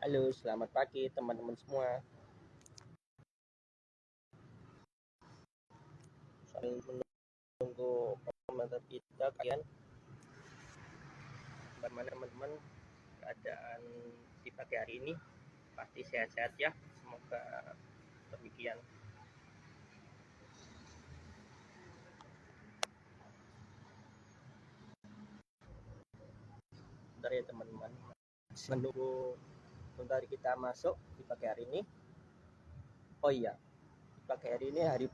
Halo, selamat pagi teman-teman semua. Sambil menunggu komentar kita, kalian bagaimana teman-teman keadaan di pagi hari ini? Pasti sehat-sehat ya. Semoga demikian. Bentar ya teman-teman. Menunggu bentar kita masuk di pagi hari ini. Oh iya, di pagi hari ini hari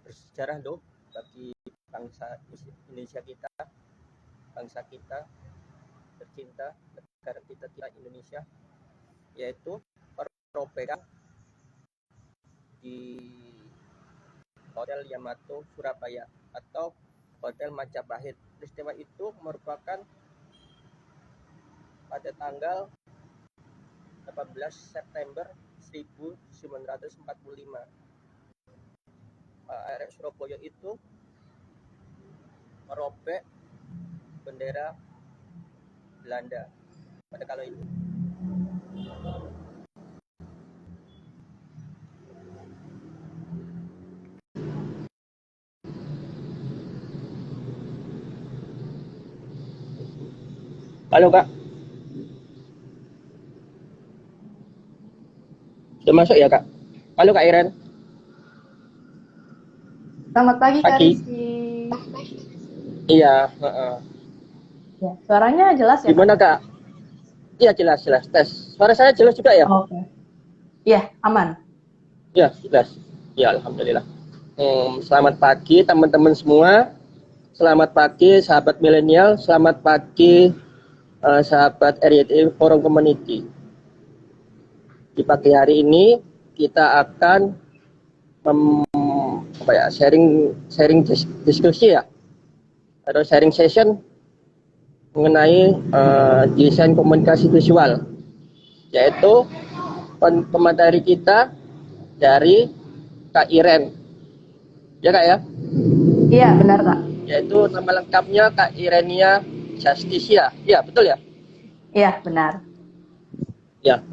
bersejarah loh bagi bangsa Indonesia kita, bangsa kita tercinta, negara kita Indonesia, yaitu perobekan di Hotel Yamato Surabaya atau Hotel Majapahit. Peristiwa itu merupakan pada tanggal 18 September 1945. Arek Surabaya itu merobek bendera Belanda pada kala itu. Halo Kak, sudah masuk ya Kak? Halo Kak Iren. Selamat pagi Kak Pagi. Rizky. Iya. Ya, suaranya jelas ya Gimana Kak? Iya jelas. Tes. Suara saya jelas juga ya? Oke. Iya, aman. Iya jelas. Ya alhamdulillah. Selamat pagi teman-teman semua. Selamat pagi sahabat milenial. Selamat pagi sahabat RYT Forum Community. Di pagi hari ini kita akan sharing diskusi ya, atau sharing session mengenai desain komunikasi visual, yaitu pemateri kita dari Kak Iren, ya Kak ya? Iya, benar Kak. Yaitu nama lengkapnya Kak Irenia Justicia, ya betul ya? Iya, benar. Ya.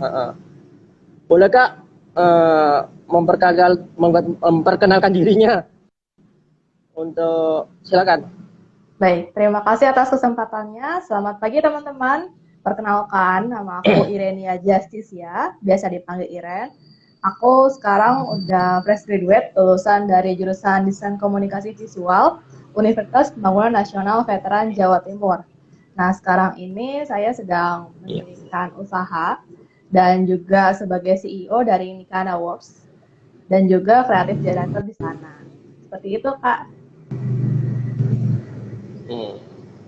Boleh Kak memperkenalkan dirinya untuk silakan. Baik, terima kasih atas kesempatannya. Selamat pagi teman-teman. Perkenalkan, nama aku Irenia Justicia, biasa dipanggil Iren. Aku sekarang udah fresh graduate, lulusan dari jurusan Desain Komunikasi Visual, Universitas Pembangunan Nasional Veteran Jawa Timur. Nah, sekarang ini saya sedang mendirikan usaha dan juga sebagai CEO dari Nikana Works dan juga kreatif director di sana. Seperti itu, Kak.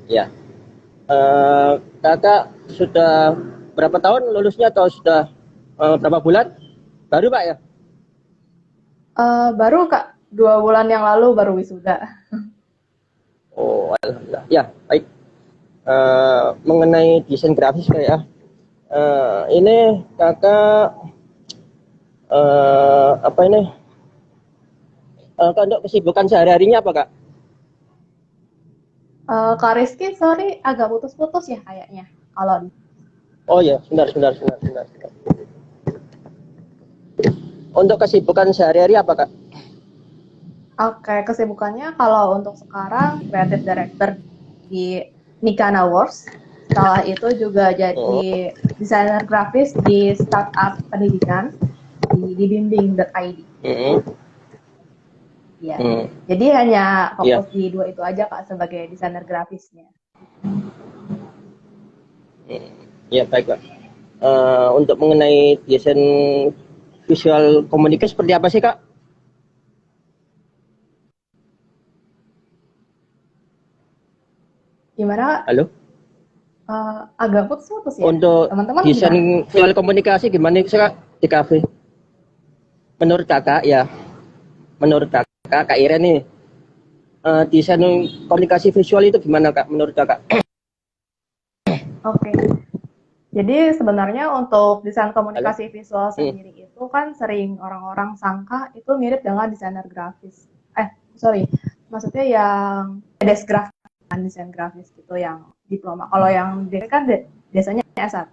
Ya. Kakak sudah berapa tahun lulusnya atau sudah berapa bulan? Baru Pak ya? Baru Kak, 2 bulan yang lalu baru wisuda. Oh, alhamdulillah. Ya, baik. Mengenai desain grafis Kak ya. Ini kakak apa ini? Untuk kesibukan sehari-harinya apa Kak? Kak Rizky, sorry agak putus-putus ya kayaknya. Kalau Oh ya, sebentar. Untuk kesibukan sehari-hari apa Kak? Oke, kesibukannya kalau untuk sekarang creative director di Nikana Awards. Setelah itu juga jadi desainer grafis di startup pendidikan di bimbing.id. Ya. Jadi hanya fokus di 2 itu aja Kak sebagai desainer grafisnya. Ya, baik Kak. Untuk mengenai desain visual komunikasi seperti apa sih Kak? Gimana? Halo? Agak putus-putus ya. Untuk Teman-teman desain gimana? visual komunikasi gimana sih Kak di kafe? Menurut Kakak ya, menurut Kak Iren nih, desain komunikasi visual itu gimana Kak menurut Kakak? Oke. Jadi sebenarnya untuk desain komunikasi visual sendiri itu kan sering orang-orang sangka itu mirip dengan desainer grafis. Maksudnya yang desain grafis gitu yang diploma. Kalau yang dia kan biasanya S1.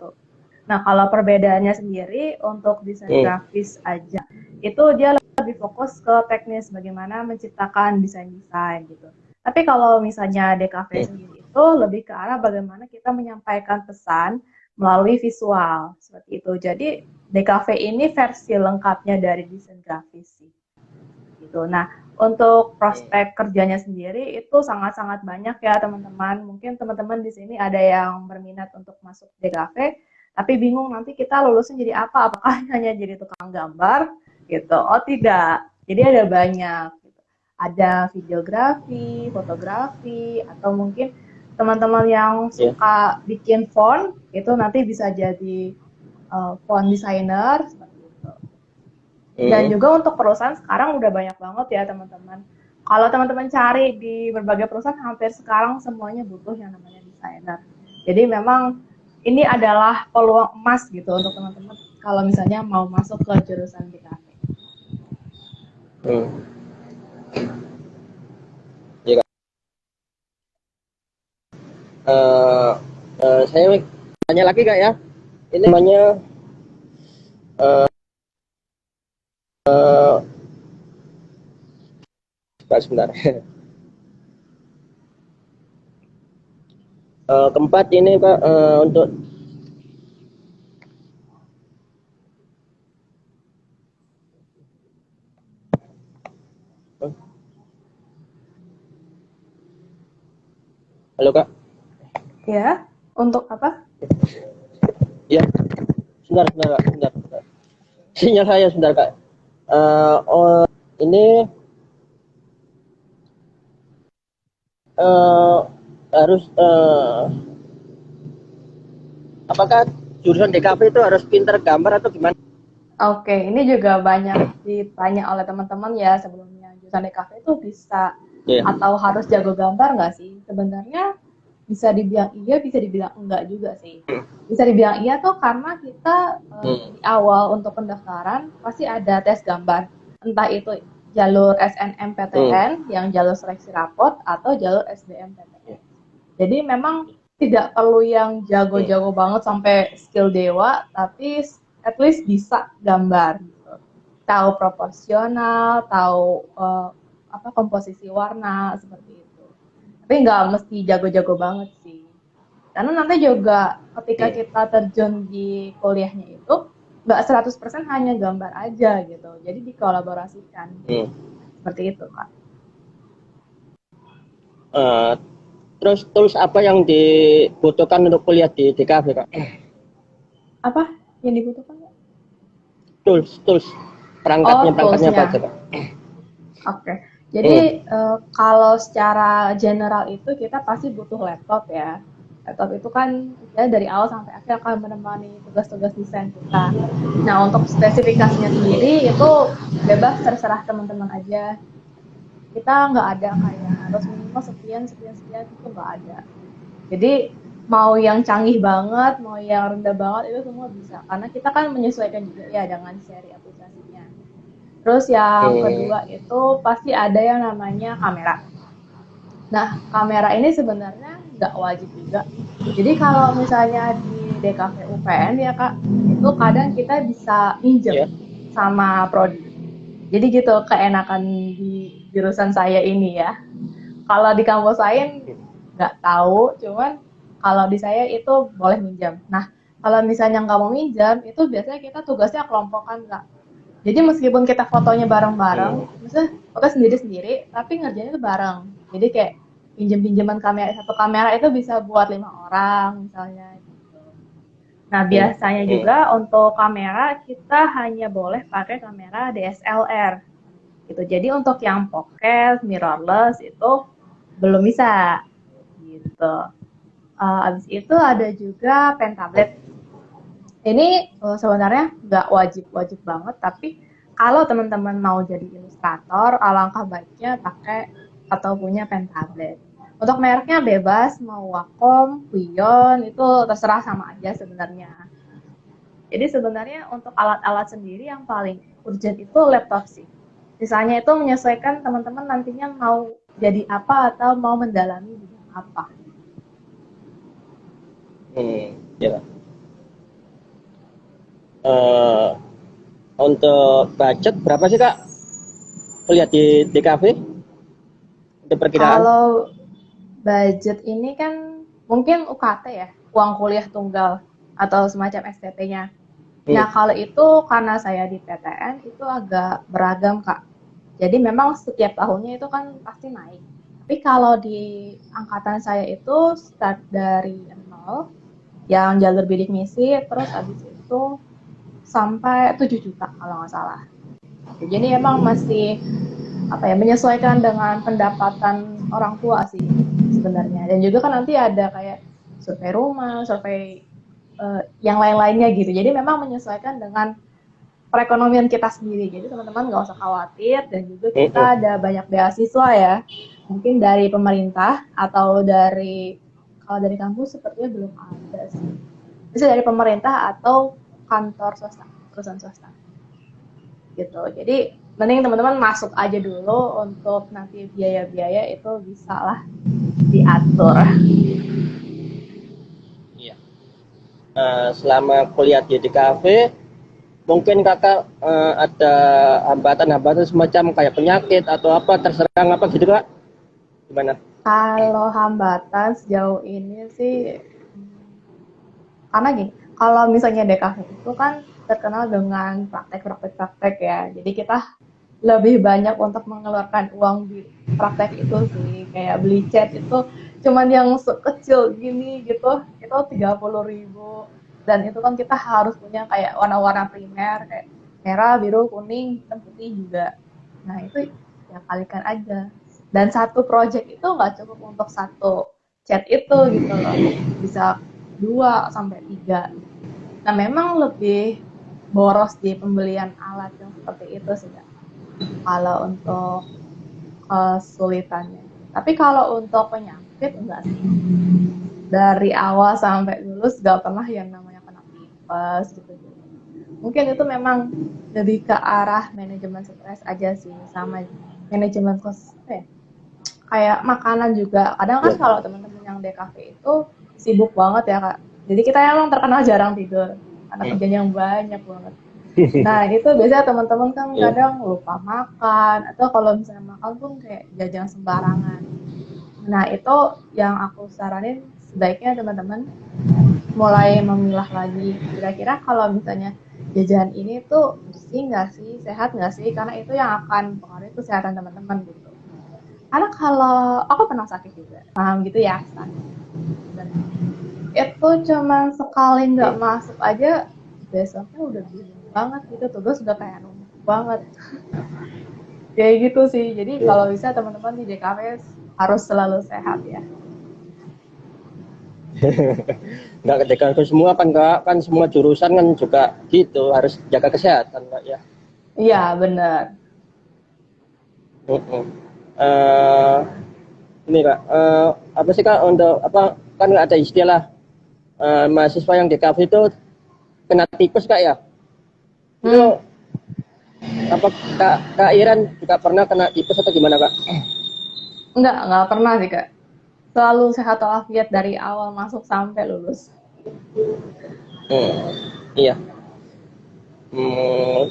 Nah, kalau perbedaannya sendiri untuk desain grafis aja, itu dia lebih fokus ke teknis bagaimana menciptakan desain-desain gitu. Tapi kalau misalnya DKV sendiri itu lebih ke arah bagaimana kita menyampaikan pesan melalui visual seperti itu. Jadi DKV ini versi lengkapnya dari desain grafis sih. Gitu. Nah, untuk prospek kerjanya sendiri itu sangat-sangat banyak ya teman-teman. Mungkin teman-teman di sini ada yang berminat untuk masuk DKV, tapi bingung nanti kita lulusnya jadi apa? Apakah hanya jadi tukang gambar gitu? Oh tidak. Jadi ada banyak. Gitu. Ada videografi, fotografi, atau mungkin teman-teman yang suka bikin font itu nanti bisa jadi font designer. Dan juga untuk perusahaan sekarang udah banyak banget ya teman-teman. Kalau teman-teman cari di berbagai perusahaan hampir sekarang semuanya butuh yang namanya desainer. Jadi memang ini adalah peluang emas gitu untuk teman-teman kalau misalnya mau masuk ke jurusan DKV. Ya, saya tanya lagi Kak ya. Ini namanya sebentar. Keempat ini Kak, untuk halo Kak. Ya, untuk apa? Ya, sebentar Kak, sebentar. Sinyal saya sebentar Kak. Ini harus apakah jurusan DKV itu harus pinter gambar atau gimana? Oke, ini juga banyak ditanya oleh teman-teman ya sebelumnya. Jurusan DKV itu bisa atau harus jago gambar nggak sih? Sebenarnya bisa dibilang iya, bisa dibilang enggak juga sih. Bisa dibilang iya tuh karena kita di awal untuk pendaftaran pasti ada tes gambar. Entah itu jalur SNMPTN yang jalur seleksi rapot atau jalur SBMPTN. Jadi memang tidak perlu yang jago-jago banget sampai skill dewa, tapi at least bisa gambar gitu. Tahu proporsional, tahu apa komposisi warna seperti itu. Tapi nggak mesti jago-jago banget sih. Karena nanti juga ketika kita terjun di kuliahnya itu nggak 100% hanya gambar aja gitu. Jadi dikolaborasikan. Seperti itu, Kak. Terus tools apa yang dibutuhkan untuk kuliah di DKV Kak? Apa yang dibutuhkan? Tools perangkatnya apa aja Kak? Oke. Jadi kalau secara general itu kita pasti butuh laptop ya. Laptop itu kan ya dari awal sampai akhir akan menemani tugas-tugas desain kita. Nah untuk spesifikasinya sendiri itu bebas terserah teman-teman aja. Kita nggak ada kayak harus minimal sekian itu nggak ada. Jadi mau yang canggih banget, mau yang rendah banget itu semua bisa. Karena kita kan menyesuaikan juga ya dengan seri aplikasinya. Terus yang kedua itu pasti ada yang namanya kamera. Nah, kamera ini sebenarnya nggak wajib juga. Jadi kalau misalnya di DKV UPN ya Kak, itu kadang kita bisa minjem sama prodi. Jadi gitu keenakan di jurusan saya ini ya. Kalau di kampus lain nggak tahu, cuman kalau di saya itu boleh minjam. Nah, kalau misalnya nggak mau minjam, itu biasanya kita tugasnya kelompokan Kak. Jadi meskipun kita fotonya bareng-bareng, misalnya foto sendiri-sendiri, tapi ngerjainnya itu bareng. Jadi kayak pinjem-pinjeman kamera, satu kamera itu bisa buat 5 orang misalnya. Nah biasanya juga untuk kamera kita hanya boleh pakai kamera DSLR. Gitu. Jadi untuk yang pocket, mirrorless itu belum bisa. Gitu. Abis itu ada juga pen tablet. Ini sebenarnya nggak wajib banget, tapi kalau teman-teman mau jadi ilustrator, alangkah baiknya pakai atau punya pen tablet. Untuk mereknya bebas, mau Wacom, Kuion, itu terserah sama aja sebenarnya. Jadi sebenarnya untuk alat-alat sendiri yang paling urgent itu laptop sih. Sisanya itu menyesuaikan teman-teman nantinya mau jadi apa atau mau mendalami bidang apa. Ya. Eh, untuk budget berapa sih Kak? Kuliah di DKV untuk perkiraan? Kalau budget ini kan mungkin UKT ya, uang kuliah tunggal atau semacam SPP-nya. Nah, Hmm. kalau itu karena saya di PTN itu agak beragam, Kak. Jadi memang setiap tahunnya itu kan pasti naik. Tapi kalau di angkatan saya itu start dari nol, yang jalur bidik misi, terus habis itu sampai 7 juta kalau nggak salah. Jadi emang masih apa ya menyesuaikan dengan pendapatan orang tua sih sebenarnya. Dan juga kan nanti ada kayak survei rumah, survei yang lain-lainnya gitu. Jadi memang menyesuaikan dengan perekonomian kita sendiri. Jadi teman-teman nggak usah khawatir dan juga Hmm. kita ada banyak beasiswa ya. Mungkin dari pemerintah atau dari kalau dari kampus sepertinya belum ada sih. Bisa dari pemerintah atau kantor swasta, perusahaan swasta gitu. Jadi mending teman-teman masuk aja dulu untuk nanti biaya-biaya itu bisa lah diatur. Iya. Selama kuliah di DKV, mungkin Kakak ada hambatan-hambatan semacam kayak penyakit atau apa terserang apa gitu Kak? Gimana? Kalau hambatan sejauh ini sih karena gini, kalau misalnya DKV itu kan terkenal dengan praktek-praktek ya. Jadi kita lebih banyak untuk mengeluarkan uang di praktek itu sih. Kayak beli cat itu cuman yang sekecil gini gitu, itu 30.000. Dan itu kan kita harus punya kayak warna-warna primer kayak merah, biru, kuning, hitam, putih juga. Nah itu ya kalikan aja. Dan satu project itu nggak cukup untuk satu cat itu gitu loh. Bisa 2 sampai 3. Nah memang lebih boros di pembelian alat yang seperti itu sih Kak kalau untuk kesulitannya. Tapi kalau untuk penyakit enggak sih. Dari awal sampai lulus gak pernah yang namanya kena tipes gitu. Mungkin itu memang lebih ke arah manajemen stres aja sih sama manajemen kos ya? Kayak makanan juga. Kadang kan Ya. kalau teman-teman yang DKV itu sibuk banget ya Kak. Jadi kita emang terkenal jarang tidur karena Hmm. kerjanya yang banyak banget. Nah, itu biasanya teman-teman kan Iya. kadang lupa makan atau kalau misalnya makan pun kayak jajan sembarangan. Nah, itu yang aku saranin sebaiknya teman-teman mulai memilah lagi. Kira-kira kalau misalnya jajan ini tuh bersih nggak sih, sehat nggak sih? Karena itu yang akan mempengaruhi kesehatan teman-teman gitu. Karena kalau aku pernah sakit juga, paham gitu ya, sakit. Dan itu cuma sekali nggak Hmm. masuk aja, besoknya udah bingung banget gitu, tugas udah kayak numpuk banget. Kayak gitu sih. Jadi Iya. kalau bisa teman-teman di DKV harus selalu sehat ya. Nggak ketika itu semua kan Kak, kan semua jurusan kan juga gitu harus jaga kesehatan Kak ya. Iya, benar. Hmm. Eh, ini Kak, apa sih Kak untuk apa kan ada istilah mahasiswa yang di kafe itu kena tipes Kak ya? Hmm, Itu apa Kak Iren juga pernah kena tipes atau gimana Kak? enggak pernah sih Kak. Selalu sehat walafiat dari awal masuk sampai lulus. Hmm. Iya. Hmm.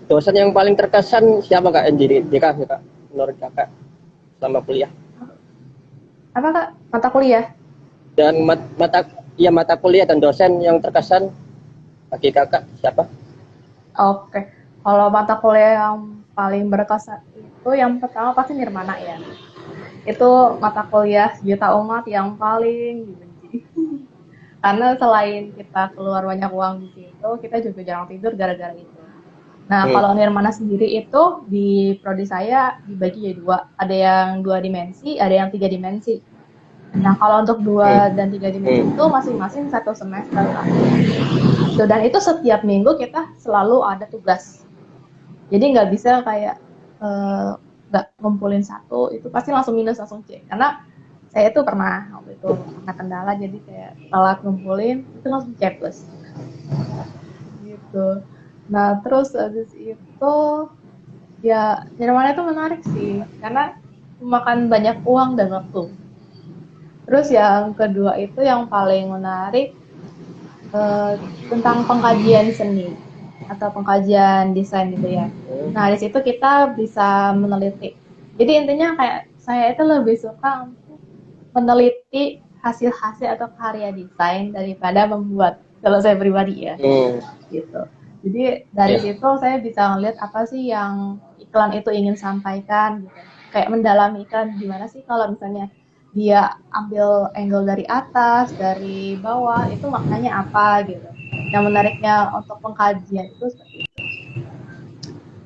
Dosen yang paling terkesan siapa Kak yang di kafe Kak? Menurut Kakak selama kuliah? Apa Kak? Mata kuliah? Dan mata kuliah dan dosen yang terkesan bagi Kakak siapa? Oke. Kalau mata kuliah yang paling berkesan itu yang pertama pasti Nirmana ya. Itu mata kuliah sejuta umat yang paling dibenci. Karena selain kita keluar banyak uang di situ, kita juga jarang tidur gara-gara itu. Nah, Hmm. kalau Nirmana sendiri itu di prodi saya dibagi jadi dua. Ada yang 2 dimensi, ada yang 3 dimensi. Nah, kalau untuk Hmm. 2 dan 3 dimensi itu Hmm. masing-masing satu semester, Kak. Dan itu setiap minggu kita selalu ada tugas. Jadi nggak bisa kayak nggak ngumpulin satu, itu pasti langsung minus, langsung C. Karena saya itu pernah waktu itu karena kendala jadi kayak telat ngumpulin itu langsung C plus gitu. Nah terus abis itu ya Nirwana itu menarik sih karena memakan banyak uang dan waktu. Terus yang kedua itu yang paling menarik eh, tentang pengkajian seni atau pengkajian desain gitu ya. Nah, di situ kita bisa meneliti. Jadi intinya kayak saya itu lebih suka untuk meneliti hasil-hasil atau karya desain daripada membuat. Kalau saya pribadi ya, Hmm. gitu. Jadi dari Ya. situ saya bisa ngeliat apa sih yang iklan itu ingin sampaikan gitu. Kayak mendalami iklan gimana sih kalau misalnya dia ambil angle dari atas, dari bawah, itu maknanya apa gitu. Yang menariknya untuk pengkajian itu seperti itu.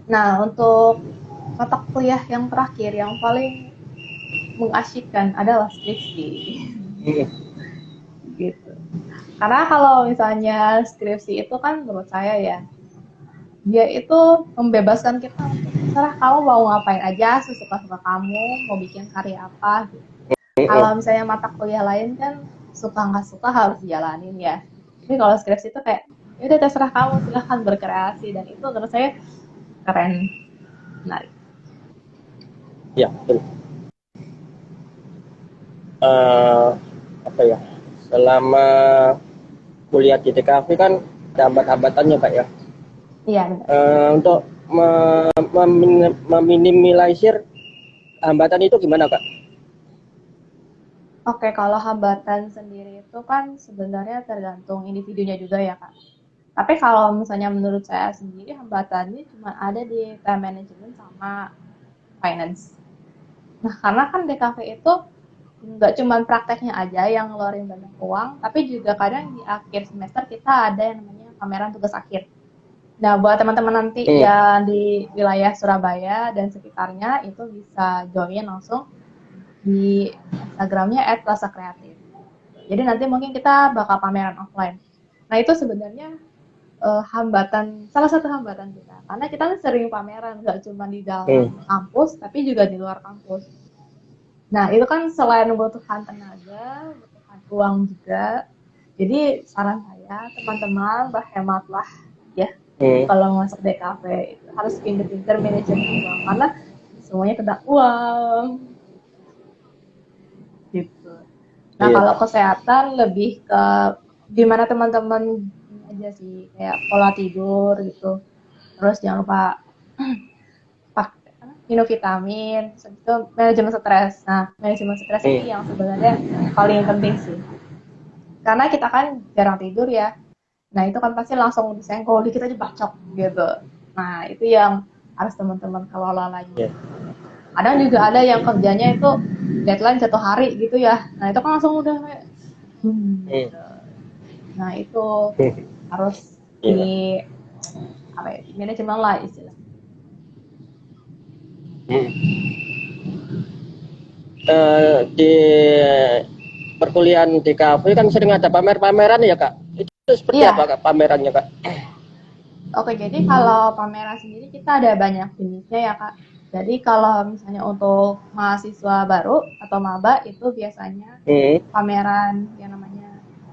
Nah, untuk mata kuliah yang terakhir, yang paling mengasyikkan adalah skripsi. Hmm. Gitu. Karena kalau misalnya skripsi itu kan menurut saya ya, dia itu membebaskan kita untuk terserah kamu mau ngapain aja, sesuka-suka kamu, mau bikin karya apa gitu. Kalau misalnya mata kuliah lain kan suka nggak suka harus dijalanin ya. Tapi kalau skripsi itu kayak, ya udah terserah kamu, silahkan berkreasi, dan itu menurut saya keren, menarik. Ya, betul. Eh, apa ya? Selama kuliah di TKV kan ada hambat-hambatannya Kak ya. Iya benar. Untuk meminimalisir hambatan itu gimana Kak? Oke, kalau hambatan sendiri itu kan sebenarnya tergantung individunya juga ya Kak. Tapi kalau misalnya menurut saya sendiri hambatannya cuma ada di time management sama finance. Nah, karena kan DKV itu nggak cuma prakteknya aja yang ngeluarin banyak uang, tapi juga kadang di akhir semester kita ada yang namanya pameran tugas akhir. Nah, buat teman-teman nanti Hmm. yang di wilayah Surabaya dan sekitarnya itu bisa join langsung di Instagramnya @plasakreatif. Jadi nanti mungkin kita bakal pameran offline. Nah, itu sebenarnya hambatan, salah satu hambatan kita. Karena kita kan sering pameran, nggak cuma di Hmm. dalam kampus, tapi juga di luar kampus. Nah, itu kan selain membutuhkan tenaga, membutuhkan uang juga. Jadi saran saya, teman-teman berhematlah ya Hmm. kalau masuk DKV itu harus pinter-pinter manajemen uang karena semuanya tentang uang gitu. Nah, Iya. kalau kesehatan lebih ke gimana teman-teman ini aja sih kayak pola tidur gitu. Terus jangan lupa pakai minum vitamin, terus itu manajemen stres. Nah, manajemen stres ini Hmm. yang sebenarnya paling penting sih. Karena kita kan jarang tidur ya. Nah, itu kan pasti langsung disenggol, dikit aja bacok gitu. Nah, itu yang harus teman-teman kelola lagi. Ya. Kadang juga ada yang kerjanya itu deadline 1 hari gitu ya. Nah, itu kan langsung udah kayak Hmm. gitu. Nah, itu harus Iya. di apa ya, di manajemen lah istilahnya. Hmm. Di perkuliahan di kafe kan sering ada pamer-pameran ya Kak. Itu seperti Iya, apa Kak pamerannya Kak? oke, jadi kalau pameran sendiri kita ada banyak jenisnya ya Kak. Jadi kalau misalnya untuk mahasiswa baru atau maba itu biasanya Hmm. pameran yang namanya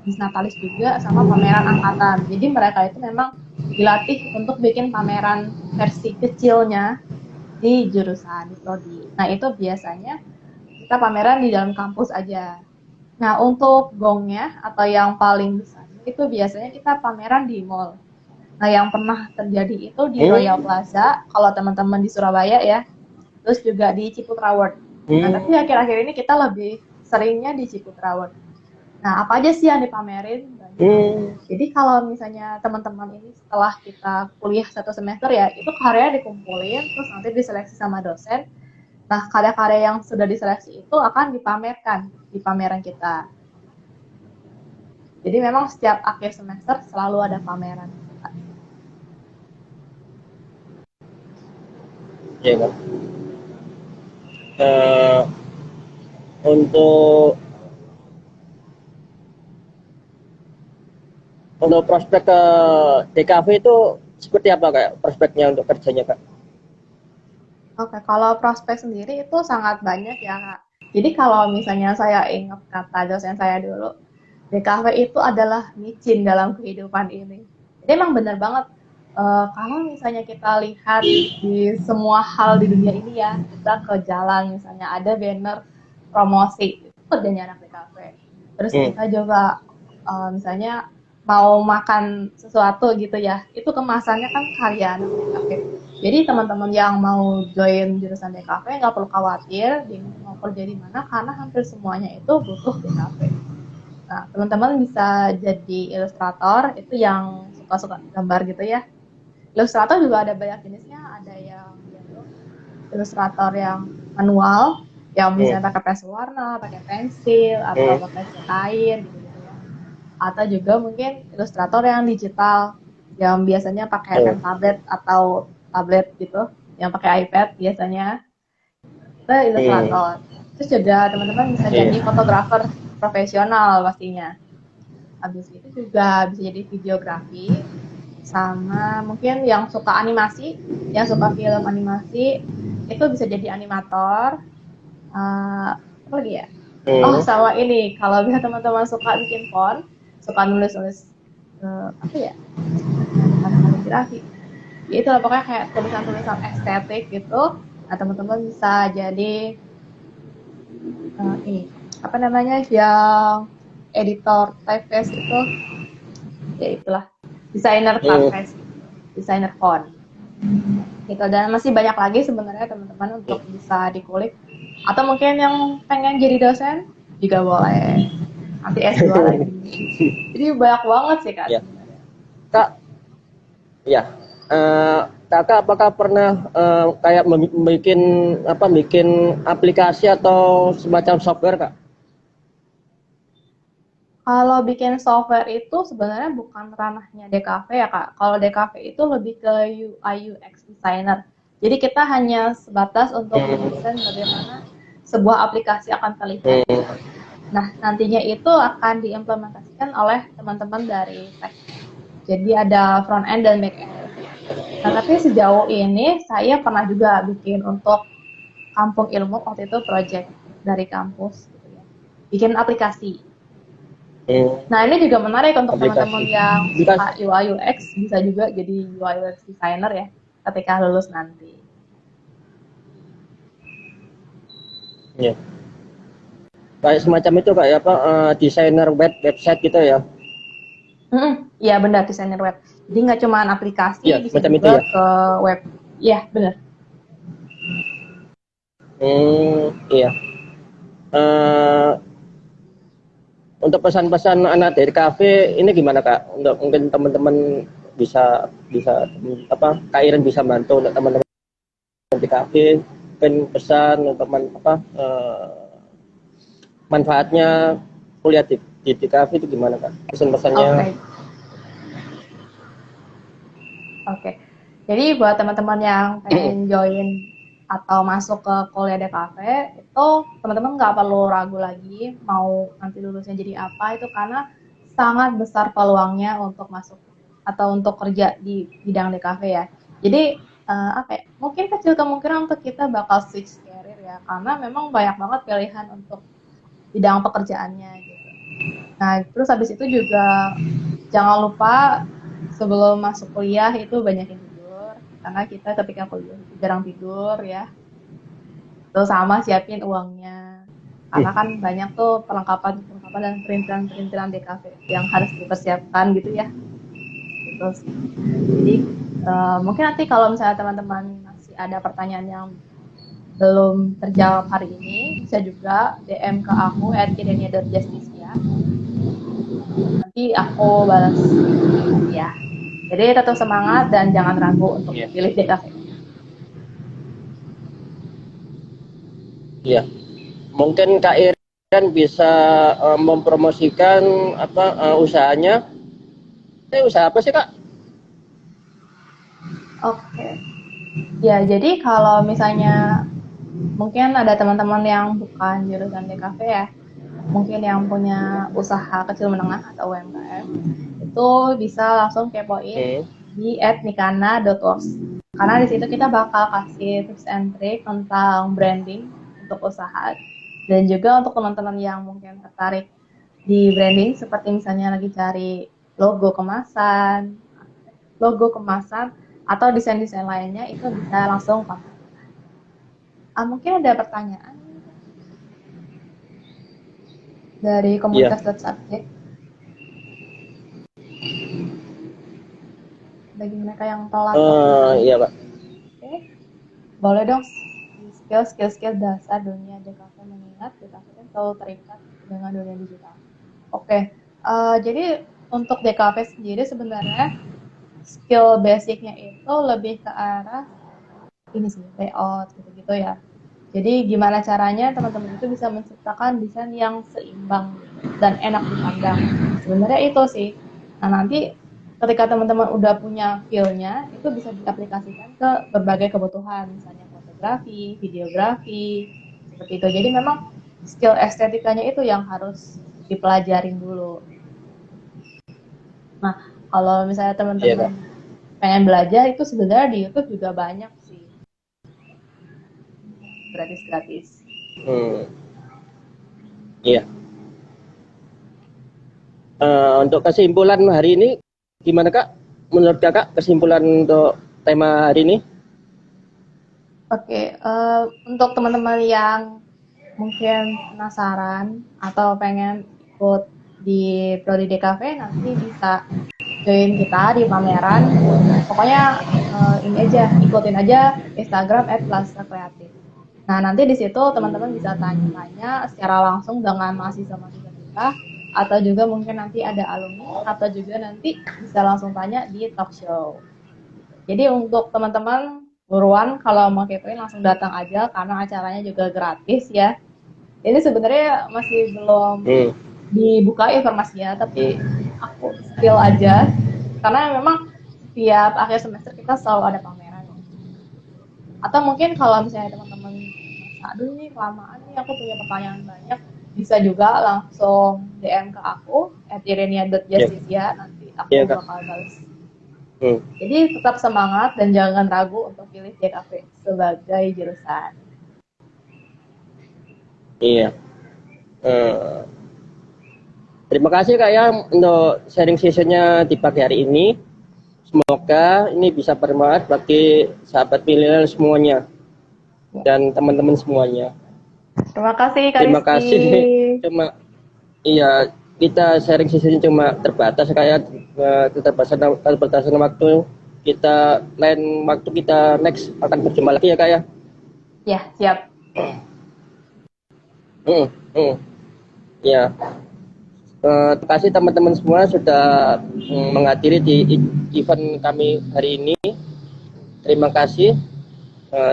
Disnatalis juga sama pameran angkatan. Jadi mereka itu memang dilatih untuk bikin pameran versi kecilnya di jurusan, di prodi. Nah, itu biasanya kita pameran di dalam kampus aja. Nah, untuk gongnya atau yang paling besarnya itu biasanya kita pameran di mall. Nah, yang pernah terjadi itu di Royal Hmm. Plaza, kalau teman-teman di Surabaya ya, terus juga di Ciputra World. Nah, tapi Hmm. akhir-akhir ini kita lebih seringnya di Ciputra World. Nah, apa aja sih yang dipamerin? Banyak. Hmm. Jadi kalau misalnya teman-teman ini setelah kita kuliah 1 semester ya, itu karya dikumpulin, terus nanti diseleksi sama dosen. Nah, karya-karya yang sudah diseleksi itu akan dipamerkan di pameran kita. Jadi memang setiap akhir semester selalu ada pameran. Iya Kak. Eh, untuk prospek ke DKV itu seperti apa Kak prospeknya untuk kerjanya Kak? Oke, kalau prospek sendiri itu sangat banyak ya, Kak. Jadi kalau misalnya saya ingat kata dosen saya dulu, DKV itu adalah micin dalam kehidupan ini. Jadi emang benar banget, kalau misalnya kita lihat di semua hal di dunia ini ya, kita ke jalan misalnya ada banner promosi, itu kerjanya anak DKV. Terus Hmm. kita juga misalnya mau makan sesuatu gitu ya, itu kemasannya kan karya anak DKV. Jadi teman-teman yang mau join jurusan DKV nggak perlu khawatir mau kerja di mana karena hampir semuanya itu butuh DKV. Nah, teman-teman bisa jadi ilustrator, itu yang suka-suka gambar gitu ya. Ilustrator juga ada banyak jenisnya, ada yang ilustrator yang manual, yang misalnya pakai pensil warna, pakai pensil, atau pakai cat air gitu ya. Atau juga mungkin ilustrator yang digital, yang biasanya pakai pen tablet atau tablet gitu, yang pakai iPad biasanya. Itu ilustrator. Terus juga teman-teman bisa jadi fotografer profesional pastinya. Habis itu juga bisa jadi videografi, sama mungkin yang suka animasi, yang suka film animasi, itu bisa jadi animator. Apa lagi ya? Oh, sama ini, kalau bisa teman-teman suka bikin font, suka nulis-nulis apa ya? Bukan kaligrafi. Ya itu lah pokoknya kayak tulisan-tulisan estetik gitu. Nah, teman-teman bisa jadi ini apa namanya yang editor typeface itu, ya itulah desainer typeface, desainer font gitu. Dan masih banyak lagi sebenarnya teman-teman untuk bisa dikulik, atau mungkin yang pengen jadi dosen juga boleh, nanti S2 lagi. Jadi banyak banget sih Kak. Ya. Kak, ya. Kakak apakah pernah kayak bikin aplikasi atau semacam software, Kak? Kalau bikin software itu sebenarnya bukan ranahnya DKV ya Kak. Kalau DKV itu lebih ke UI UX designer. Jadi kita hanya sebatas untuk mendesain bagaimana sebuah aplikasi akan terlihat. Nah, nantinya itu akan diimplementasikan oleh teman-teman dari tech. Jadi ada front end dan back end. Nah, tapi sejauh ini saya pernah juga bikin untuk Kampung Ilmu, waktu itu project dari kampus gitu ya. Bikin aplikasi. Nah, ini juga menarik untuk teman-teman yang suka UI UX, bisa juga jadi UI UX designer ya ketika lulus nanti. Iya. Kayak semacam itu Kak ya, desainer website gitu ya. Iya benar, desainer web. Jadi nggak cuma aplikasi, Ya, bisa semacam juga itu ya. ke web. Iya benar. Iya. Untuk pesan-pesan anak dari kafe ini gimana Kak? Untuk mungkin teman-teman bisa Kak Iren bisa bantu untuk teman-teman di kafe, mungkin pesan untuk manfaatnya kuliah di kafe itu gimana Kak? Pesan-pesannya. Oke. Jadi buat teman-teman yang pengen join atau masuk ke kuliah DKV, itu teman-teman nggak perlu ragu lagi mau nanti lulusnya jadi apa, itu karena sangat besar peluangnya untuk masuk atau untuk kerja di bidang DKV ya. Jadi mungkin kecil kemungkinan untuk kita bakal switch career ya, karena memang banyak banget pilihan untuk bidang pekerjaannya gitu. Nah, terus habis itu juga jangan lupa sebelum masuk kuliah itu banyakin tidur, karena kita ketika kuliah jarang tidur ya. Terus sama siapin uangnya, karena kan banyak tuh perlengkapan dan perintilan DKV yang harus dipersiapkan gitu ya. Terus jadi mungkin nanti kalau misalnya teman-teman masih ada pertanyaan yang belum terjawab hari ini, bisa juga DM ke aku @irenia.justice ya. Nanti aku balas ya. Jadi tetap semangat dan jangan ragu untuk pilih DKV. Iya. Mungkin Kak Iren bisa mempromosikan usahanya. Ini usaha apa sih Kak? Oke. Ya, jadi kalau misalnya mungkin ada teman-teman yang bukan jurusan DKV ya, mungkin yang punya usaha kecil menengah atau UMKM, itu bisa langsung kepoin di @nikana.works. Karena di situ kita bakal kasih tips and trick tentang branding untuk usaha. Dan juga untuk teman-teman yang mungkin tertarik di branding, seperti misalnya lagi cari logo kemasan, atau desain-desain lainnya, itu bisa langsung kontak. Mungkin ada pertanyaan dari komunitas.subject. Bagi mereka yang telat. Iya Pak. Oke, boleh dong skill dasar dunia DKV, mengingat DKV kan selalu terikat dengan dunia digital. Oke, jadi untuk DKV sendiri sebenarnya skill basicnya itu lebih ke arah ini sih, layout gitu-gitu ya. Jadi gimana caranya teman-teman itu bisa menciptakan desain yang seimbang dan enak dipandang. Sebenarnya itu sih. Nah nanti ketika teman-teman udah punya feel-nya, itu bisa diaplikasikan ke berbagai kebutuhan, misalnya fotografi, videografi, seperti itu. Jadi memang skill estetikanya itu yang harus dipelajarin dulu. Nah, kalau misalnya Iya teman-teman Pak. pengen belajar, itu sebenarnya di YouTube juga banyak sih, gratis-gratis. Iya. Untuk kesimpulan hari ini gimana Kak? Menurut Kakak kesimpulan untuk tema hari ini? Oke, untuk teman-teman yang mungkin penasaran atau pengen ikut di Prodi DKV, nanti bisa join kita di pameran. Pokoknya ini aja, ikutin aja Instagram @plaza_kreatif. Nah, nanti di situ teman-teman bisa tanya-tanya secara langsung dengan mahasiswa-mahasiswa kita, atau juga mungkin nanti ada alumni, atau juga nanti bisa langsung tanya di talk show. Jadi untuk teman-teman buruan kalau mau kepoin langsung datang aja karena acaranya juga gratis ya. Ini sebenarnya masih belum dibuka informasinya, tapi aku spill aja karena memang setiap akhir semester kita selalu ada pameran. Atau mungkin kalau misalnya teman-teman merasa, aduh ini kelamaan nih, aku punya pertanyaan banyak, bisa juga langsung DM ke aku @irenia.justice ya, nanti aku bakal balas. Jadi tetap semangat dan jangan ragu untuk pilih DKV sebagai jurusan. Iya. Terima kasih Kak ya untuk sharing sessionnya di pagi hari ini. Semoga ini bisa bermanfaat bagi sahabat milenial semuanya dan teman-teman semuanya. Terima kasih Kak Terima Rizky. kasih. Cuma iya, kita sharing session cuma terbatas kayak keterbatasan waktu. Kita lain waktu kita next akan berjumpa lagi ya Kak ya. Ya, siap. Ya. Terima kasih teman-teman semua sudah menghadiri di event kami hari ini. Terima kasih.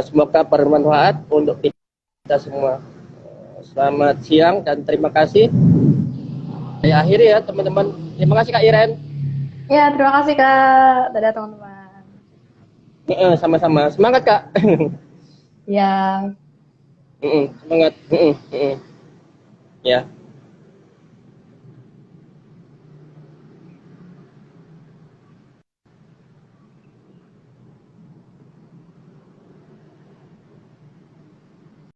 Semoga bermanfaat untuk kita semua. Selamat siang dan terima kasih. Saya akhiri ya teman-teman. Terima kasih Kak Iren. Ya, terima kasih Kak. Dadah teman-teman. Sama-sama. Semangat Kak. Ya. Semangat. Ya.